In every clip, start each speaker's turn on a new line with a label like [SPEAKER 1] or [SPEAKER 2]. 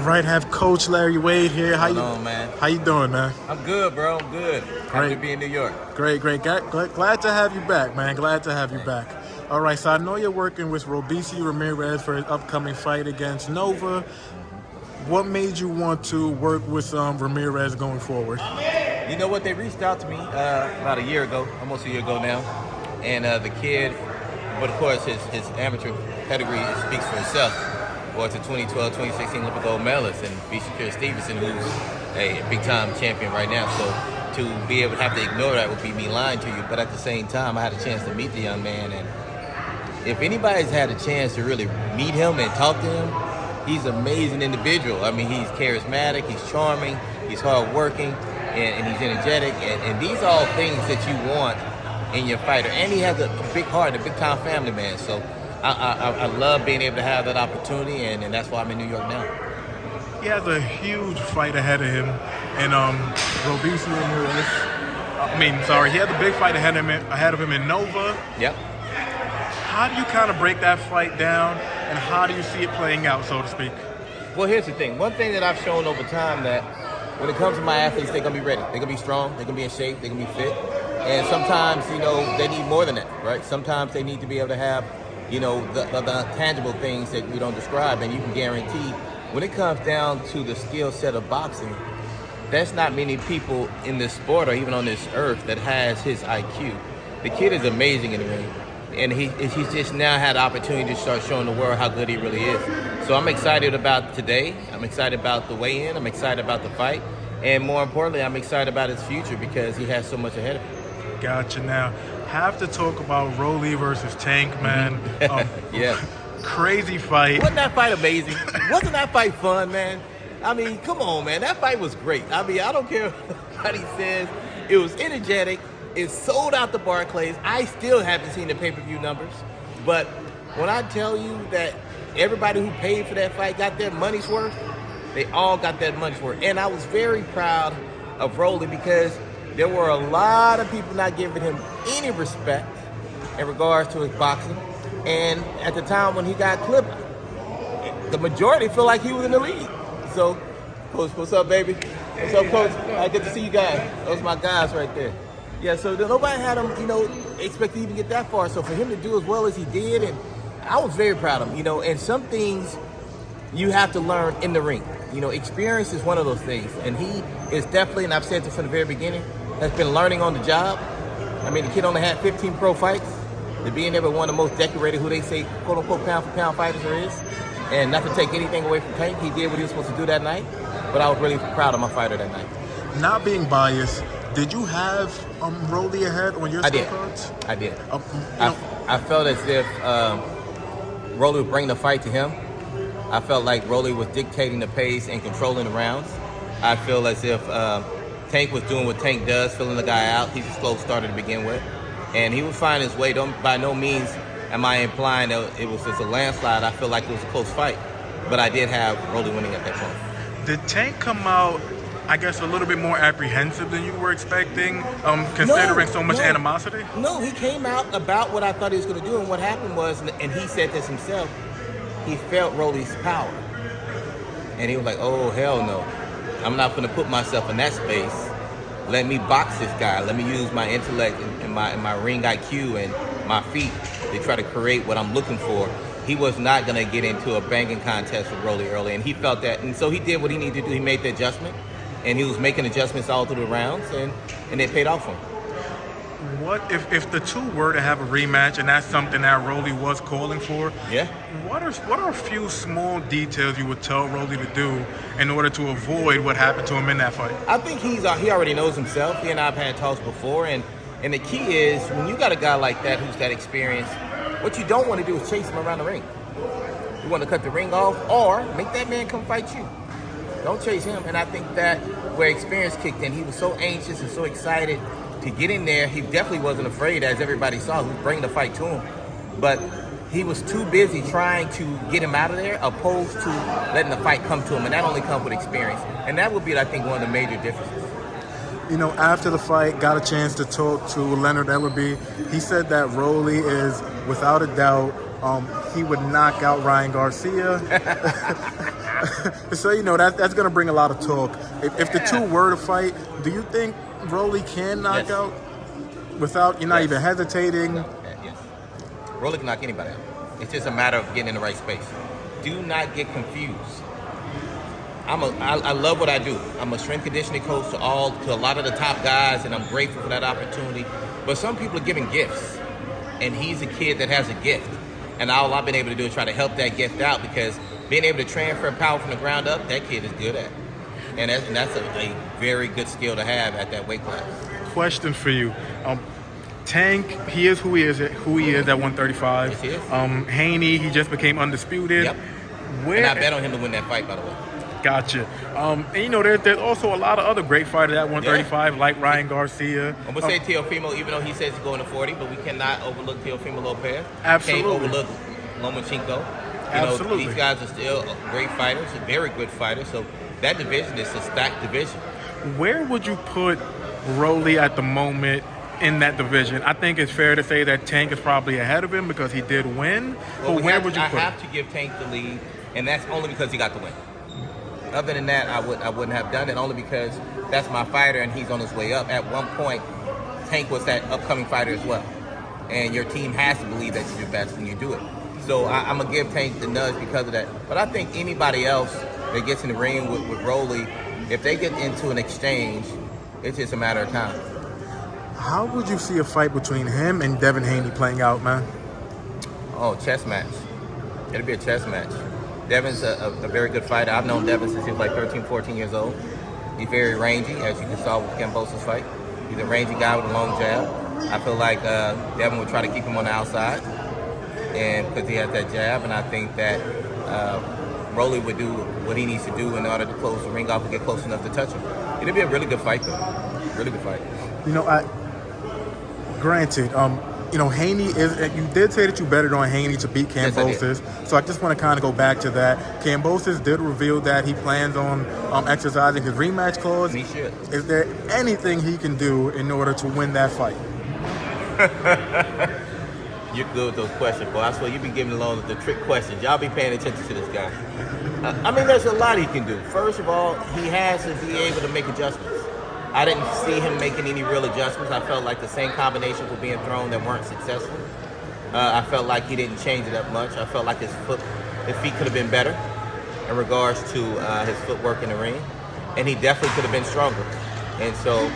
[SPEAKER 1] right, have Coach Larry Wade here.
[SPEAKER 2] How you doing, man?
[SPEAKER 1] How you doing, man?
[SPEAKER 2] I'm good, bro. I'm good. Happy to be in New York.
[SPEAKER 1] Great. Glad to have you back, man. Glad to have you back. All right, so I know you're working with Ramirez for his upcoming fight against Nova. What made you want to work with Ramirez going forward?
[SPEAKER 2] You know what? They reached out to me about a year ago, almost a year ago now. And the kid, but of course his amateur pedigree speaks for itself. Was a 2012, 2016 Olympic gold medalist, and beat Shakira Stevenson, who's a big-time champion right now. So to be able to have to ignore that would be me lying to you. But at the same time, I had a chance to meet the young man, and if anybody's had a chance to really meet him and talk to him, he's an amazing individual. I mean, he's charismatic, he's charming, he's hardworking, and he's energetic, and these are all things that you want in your fighter. And he has a big heart, a big-time family man. So I love being able to have that opportunity, and that's why I'm in New York now.
[SPEAKER 1] He has a huge fight ahead of him, and Robeisy Ramirez. He has a big fight ahead of him in Nova.
[SPEAKER 2] Yep.
[SPEAKER 1] How do you kind of break that fight down, and how do you see it playing out, so to speak?
[SPEAKER 2] Well, here's the thing. One thing that I've shown over time that when it comes to my athletes, they're gonna be ready. They're gonna be strong. They're gonna be in shape. They're gonna be fit. And sometimes, they need more than that, right? Sometimes they need to be able to have the tangible things that we don't describe, and you can guarantee when it comes down to the skill set of boxing, there's not many people in this sport or even on this earth that has his IQ. The kid is amazing in the ring, and he's just now had the opportunity to start showing the world how good he really is. So I'm excited about today. I'm excited about the weigh-in. I'm excited about the fight. And more importantly, I'm excited about his future because he has so much ahead of him.
[SPEAKER 1] Gotcha. Now, have to talk about Rolly versus Tank, man.
[SPEAKER 2] Yeah.
[SPEAKER 1] Crazy fight.
[SPEAKER 2] Wasn't that fight amazing? Wasn't that fight fun, man? I mean, come on, man. That fight was great. I mean, I don't care what he says. It was energetic. It sold out the Barclays. I still haven't seen the pay-per-view numbers. But when I tell you that everybody who paid for that fight got their money's worth, they all got their money's worth. And I was very proud of Rolly because there were a lot of people not giving him any respect in regards to his boxing. And at the time when he got clipped, the majority feel like he was in the lead. So, Coach, what's up, baby? What's up, Coach? I get to see you guys. Those are my guys right there. Yeah, so nobody had him, expect to even get that far. So for him to do as well as he did, and I was very proud of him, and some things you have to learn in the ring. Experience is one of those things. And he is definitely, and I've said this from the very beginning, has been learning on the job. I mean, the kid only had 15 pro fights. To be in there with one of the most decorated, who they say, quote-unquote, pound-for-pound fighters there is. And not to take anything away from Tank, he did what he was supposed to do that night. But I was really proud of my fighter that night.
[SPEAKER 1] Not being biased, did you have Rolly ahead on your scorecards?
[SPEAKER 2] I did. I felt as if Rolly would bring the fight to him. I felt like Rolly was dictating the pace and controlling the rounds. I feel as if Tank was doing what Tank does, filling the guy out. He's a slow starter to begin with. And he would find his way. By no means am I implying that it was just a landslide. I feel like it was a close fight. But I did have Rolly winning at that point.
[SPEAKER 1] Did Tank come out, I guess, a little bit more apprehensive than you were expecting, considering so much animosity?
[SPEAKER 2] No, he came out about what I thought he was going to do. And what happened was, and he said this himself, he felt Rolly's power. And he was like, oh, hell no. I'm not going to put myself in that space. Let me box this guy. Let me use my intellect and my ring IQ and my feet to try to create what I'm looking for. He was not going to get into a banging contest with Rolly early, and he felt that. And so he did what he needed to do. He made the adjustment, and he was making adjustments all through the rounds, and they paid off for him.
[SPEAKER 1] What if the two were to have a rematch, and that's something that Rolly was calling for?
[SPEAKER 2] Yeah.
[SPEAKER 1] What are a few small details you would tell Rolly to do in order to avoid what happened to him in that fight?
[SPEAKER 2] I think he already knows himself. He and I have had talks before, and the key is when you got a guy like that who's that experienced, what you don't want to do is chase him around the ring. You want to cut the ring off or make that man come fight you. Don't chase him. And I think that where experience kicked in, he was so anxious and so excited to get in there. He definitely wasn't afraid, as everybody saw, who's bringing the fight to him. But he was too busy trying to get him out of there opposed to letting the fight come to him. And that only comes with experience. And that would be, I think, one of the major differences.
[SPEAKER 1] After the fight, got a chance to talk to Leonard Ellerby. He said that Rolly is, without a doubt, he would knock out Ryan Garcia. So that's going to bring a lot of talk. If the two were to fight, do you think Rolly can knock out without you're not even hesitating?
[SPEAKER 2] Yes. Rolly can knock anybody out. It's just a matter of getting in the right space. Do not get confused. I love what I do. I'm a strength conditioning coach to a lot of the top guys, and I'm grateful for that opportunity. But some people are given gifts, and he's a kid that has a gift. And all I've been able to do is try to help that gift out, because being able to transfer power from the ground up, that kid is good at. And that's a very good skill to have at that weight class.
[SPEAKER 1] Question for you. Tank, he is who he is at 135.
[SPEAKER 2] Yes, he is.
[SPEAKER 1] Haney, he just became undisputed.
[SPEAKER 2] Yep. And I bet on him to win that fight, by the way.
[SPEAKER 1] Gotcha. And there's also a lot of other great fighters at 135, like Ryan Garcia.
[SPEAKER 2] I'm going to say Teofimo, even though he says he's going to 40, but we cannot overlook Teofimo Lopez.
[SPEAKER 1] Absolutely.
[SPEAKER 2] Can't overlook Lomachenko.
[SPEAKER 1] Absolutely.
[SPEAKER 2] These guys are still great fighters, very good fighters. So that division is a stacked division.
[SPEAKER 1] Where would you put Rolly at the moment in that division? I think it's fair to say that Tank is probably ahead of him because he did win.
[SPEAKER 2] Well,
[SPEAKER 1] but where would you put
[SPEAKER 2] I have to give Tank the lead, and that's only because he got the win. Other than that, I wouldn't have done it, only because that's my fighter and he's on his way up. At one point, Tank was that upcoming fighter as well. And your team has to believe that you do best when you do it. So I'm going to give Tank the nudge because of that. But I think anybody else that gets in the ring with Rolly, if they get into an exchange, it's just a matter of time.
[SPEAKER 1] How would you see a fight between him and Devin Haney playing out, man?
[SPEAKER 2] Oh, chess match. It'll be a chess match. Devin's a very good fighter. I've known Devin since he was like 13, 14 years old. He's very rangy, as you saw with Kambosos' fight. He's a rangy guy with a long jab. I feel like Devin would try to keep him on the outside, and because he has that jab, and I think that Rolly would do what he needs to do in order to close the ring off and get close enough to touch him. It'll be a really good fight, though. Really good fight.
[SPEAKER 1] Granted, Haney is. You did say that you betted on Haney to beat Kambosos, so I just want to kind of go back to that. Kambosos did reveal that he plans on exercising his rematch clause.
[SPEAKER 2] And he should.
[SPEAKER 1] Is there anything he can do in order to win that fight?
[SPEAKER 2] You're good with those questions, boy. I swear you've been giving along the trick questions. Y'all be paying attention to this guy. There's a lot he can do. First of all, he has to be able to make adjustments. I didn't see him making any real adjustments. I felt like the same combinations were being thrown that weren't successful. I felt like he didn't change it that much. I felt like his feet could have been better in regards to his footwork in the ring. And he definitely could have been stronger. And so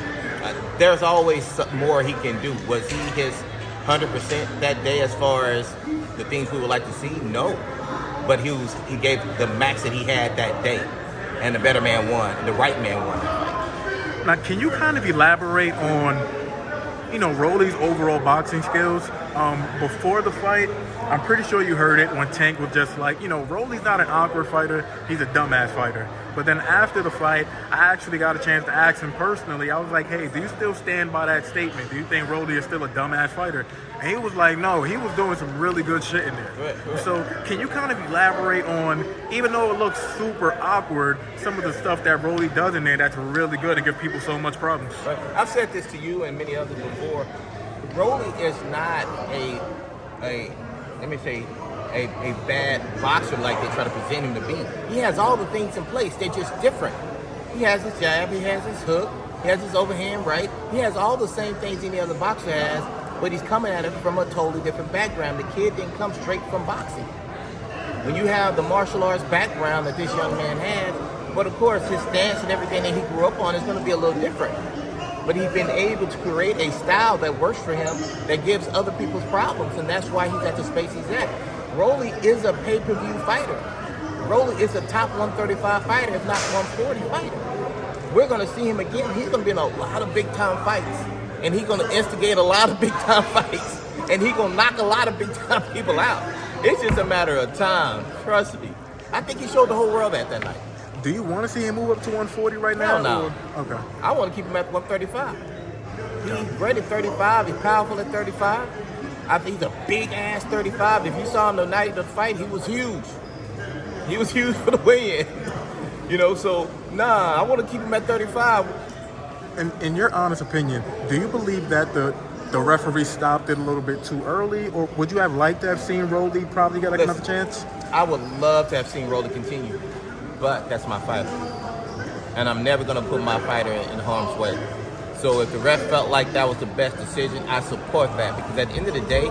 [SPEAKER 2] there's always more he can do. Was he his 100% that day as far as the things we would like to see? No. But he gave the max that he had that day. And the better man won. The right man won.
[SPEAKER 1] Now, can you kind of elaborate on, Rolly's overall boxing skills? Before the fight, I'm pretty sure you heard it when Tank was just like, Rolly's not an awkward fighter, he's a dumbass fighter. But then after the fight, I actually got a chance to ask him personally. I was like, hey, do you still stand by that statement? Do you think Rolly is still a dumbass fighter? And he was like, no, he was doing some really good shit in there.
[SPEAKER 2] Right.
[SPEAKER 1] So can you kind of elaborate on, even though it looks super awkward, some of the stuff that Rolly does in there that's really good and give people so much problems?
[SPEAKER 2] Right. I've said this to you and many others before. Rolly is not a bad boxer like they try to present him to be. He has all the things in place. They're just different. He has his jab, he has his hook, he has his overhand right. He has all the same things any other boxer has, but he's coming at it from a totally different background. The kid didn't come straight from boxing. When you have the martial arts background that this young man has, but of course his stance and everything that he grew up on is going to be a little different. But he's been able to create a style that works for him that gives other people's problems, and that's why he's at the space he's at. Rolly is a pay-per-view fighter. Rolly is a top 135 fighter, if not 140 fighter. We're going to see him again. He's going to be in a lot of big-time fights, and he's going to instigate a lot of big-time fights, and he's going to knock a lot of big-time people out. It's just a matter of time. Trust me. I think he showed the whole world that night.
[SPEAKER 1] Do you want to see him move up to 140 right now?
[SPEAKER 2] No.
[SPEAKER 1] Okay.
[SPEAKER 2] I want to keep him at 135. He's great at 35. He's powerful at 35. I think he's a big-ass 35. If you saw him the night of the fight, he was huge. He was huge for the weigh-in. So, I want to keep him at 35.
[SPEAKER 1] In your honest opinion, do you believe that the referee stopped it a little bit too early, or would you have liked to have seen Rolly probably get another chance?
[SPEAKER 2] I would love to have seen Rolly continue. but that's my fighter. And I'm never going to put my fighter in harm's way. So if the ref felt like that was the best decision, I support that. Because at the end of the day,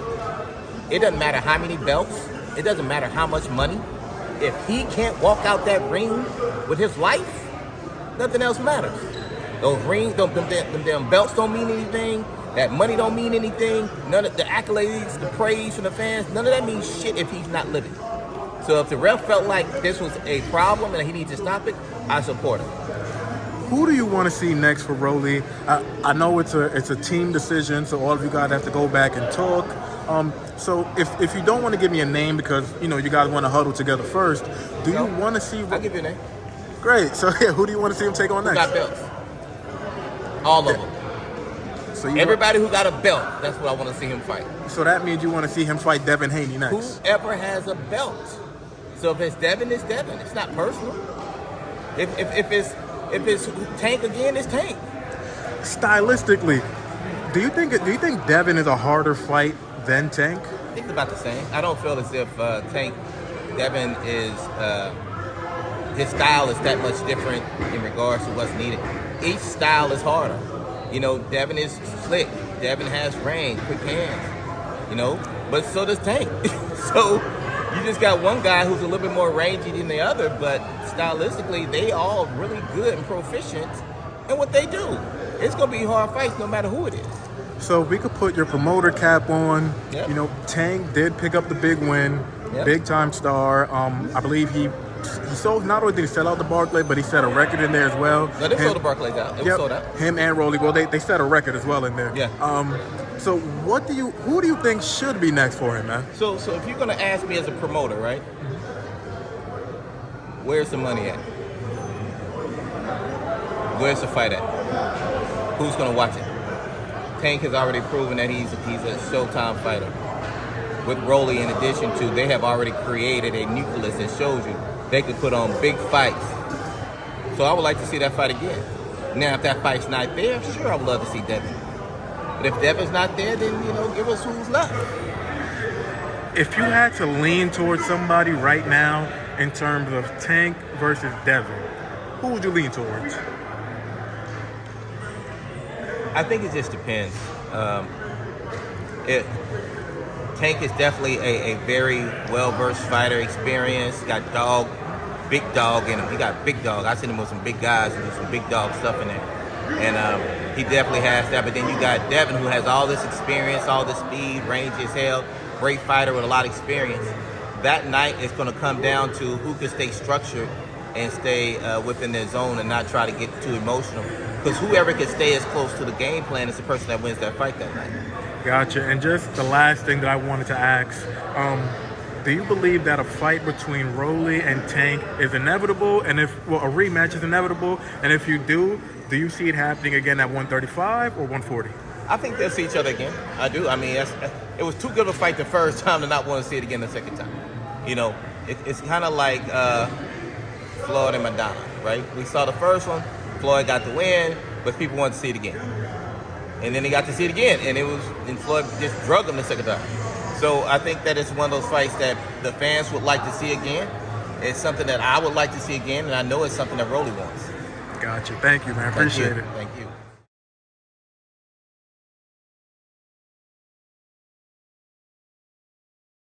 [SPEAKER 2] it doesn't matter how many belts. It doesn't matter how much money. If he can't walk out that ring with his life, nothing else matters. Those rings, them damn belts don't mean anything. That money don't mean anything. None of the accolades, the praise from the fans, none of that means shit if he's not living. So if the ref felt like this was a problem and he needs to stop it, I support him.
[SPEAKER 1] Who do you want to see next for Rolly? I know it's a team decision, so all of you guys have to go back and talk. So if you don't want to give me a name because you guys want to huddle together first, do you want to see?
[SPEAKER 2] I'll give you a name.
[SPEAKER 1] Great. So yeah, who do you want to see him take on next?
[SPEAKER 2] Who got belts? All of them.
[SPEAKER 1] So
[SPEAKER 2] everybody who got a belt, that's what I want to see him fight.
[SPEAKER 1] So that means you want to see him fight Devin Haney next.
[SPEAKER 2] Whoever has a belt. So if it's Devin, it's Devin. It's not personal. If it's Tank again, it's Tank.
[SPEAKER 1] Stylistically, do you think Devin is a harder fight than Tank?
[SPEAKER 2] I think it's about the same. I don't feel as if Devin is his style is that much different in regards to what's needed. Each style is harder. Devin is slick. Devin has range, quick hands. But so does Tank. So you just got one guy who's a little bit more rangy than the other, but stylistically, they all really good and proficient in what they do. It's going to be hard fights no matter who it is.
[SPEAKER 1] So if we could put your promoter cap on.
[SPEAKER 2] Yep.
[SPEAKER 1] Tank did pick up the big win,
[SPEAKER 2] Yep.
[SPEAKER 1] big time star. I believe he sold, not only did he sell out the Barclays, but he set a record in there as well.
[SPEAKER 2] No, they sold the Barclays out. It was sold out.
[SPEAKER 1] Him and Rolly, well, they set a record as well in there.
[SPEAKER 2] Yeah.
[SPEAKER 1] So who do you think should be next for him, man?
[SPEAKER 2] So if you're gonna ask me as a promoter, right? Where's the money at? Where's the fight at? Who's gonna watch it? Tank has already proven that he's a Showtime fighter. With Rolly, in addition to, they have already created a nucleus that shows you they could put on big fights. So I would like to see that fight again. Now, if that fight's not there, sure, I would love to see Devin. But if Devin's not there, then, give us who's left.
[SPEAKER 1] If you had to lean towards somebody right now in terms of Tank versus Devin, who would you lean towards?
[SPEAKER 2] I think it just depends. Tank is definitely a very well-versed fighter, experienced, got big dog in him. He got big dog. I've seen him with some big guys who do some big dog stuff in there. And he definitely has that. But then you got Devin, who has all this experience, all this speed, range as hell, great fighter with a lot of experience. That night is going to come down to who can stay structured and stay within their zone and not try to get too emotional. Because whoever can stay as close to the game plan is the person that wins that fight that night.
[SPEAKER 1] Gotcha. And just the last thing that I wanted to ask, do you believe that a fight between Rolly and Tank is inevitable? And a rematch is inevitable? And if you do you see it happening again at 135 or 140?
[SPEAKER 2] I think they'll see each other again. I do. I mean, it was too good of a fight the first time to not want to see it again the second time. It's kind of like Floyd and Madonna, right? We saw the first one. Floyd got the win, but people wanted to see it again. And then they got to see it again, and Floyd just drugged him the second time. So I think that it's one of those fights that the fans would like to see again. It's something that I would like to see again, and I know it's something that Rolly wants.
[SPEAKER 1] Gotcha. Thank you, man. Appreciate it.
[SPEAKER 2] Thank you.